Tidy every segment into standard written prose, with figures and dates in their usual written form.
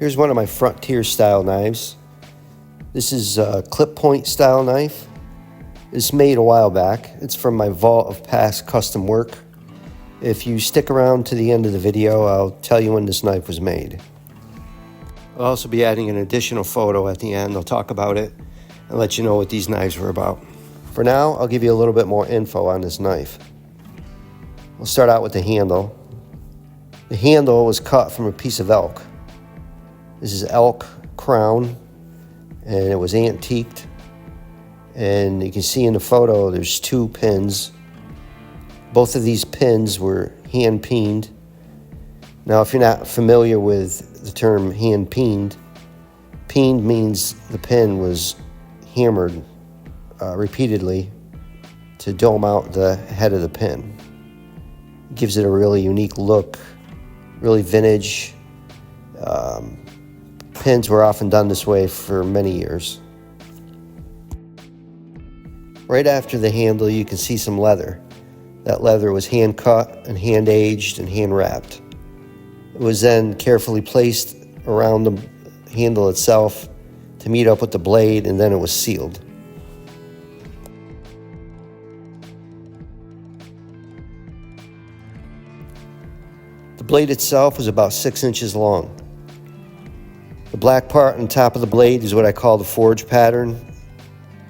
Here's one of my frontier style knives. This is a clip point style knife. It's made a while back. It's from my vault of past custom work. If you stick around to the end of the video, I'll tell you when this knife was made. I'll also be adding an additional photo at the end. I'll talk about it and let you know what these knives were about. For now, I'll give you a little bit more info on this knife. We'll start out with the handle. The handle was cut from a piece of elk. This is elk crown, and it was antiqued. And you can see in the photo there's two pins. Both of these pins were hand peened. Now, if you're not familiar with the term hand peened, peened means the pin was hammered repeatedly to dome out the head of the pin. It gives it a really unique look, really vintage. Pins were often done this way for many years. Right after the handle, you can see some leather. That leather was hand cut and hand aged and hand wrapped. It was then carefully placed around the handle itself to meet up with the blade, and then it was sealed. The blade itself was about 6 inches long. The black part on top of the blade is what I call the forge pattern,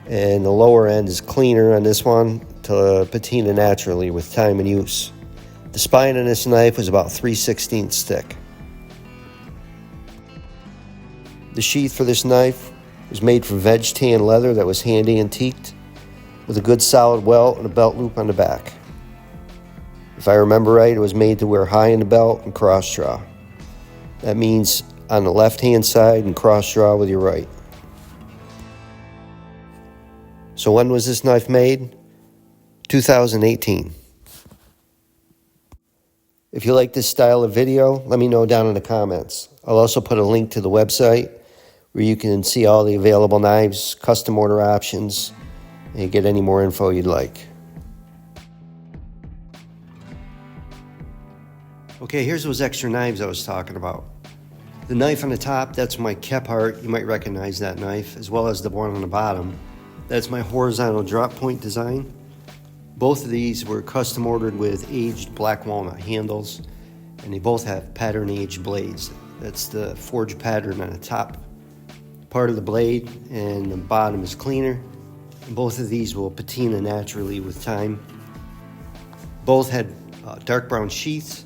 and the lower end is cleaner on this one to patina naturally with time and use. The spine on this knife was about 3/16 thick. The sheath for this knife was made from veg tan leather that was hand antiqued with a good solid welt and a belt loop on the back. If I remember right, it was made to wear high in the belt and cross draw. That means on the left hand side and cross draw with your right. So when was this knife made? 2018. If you like this style of video, let me know down in the comments. I'll also put a link to the website where you can see all the available knives, custom order options, and get any more info you'd like. Okay, here's those extra knives I was talking about. The knife on the top, that's my Kephart. You might recognize that knife, as well as the one on the bottom. That's my horizontal drop point design. Both of these were custom ordered with aged black walnut handles, and they both have pattern aged blades. That's the forged pattern on the top part of the blade, and the bottom is cleaner. And both of these will patina naturally with time. Both had dark brown sheaths,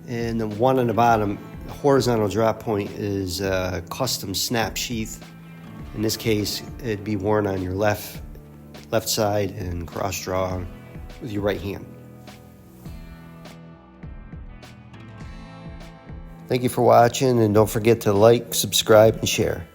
and the one on the bottom, the horizontal drop point, is a custom snap sheath. In this case, it'd be worn on your left side and cross draw with your right hand. Thank you for watching, and don't forget to like, subscribe, and share.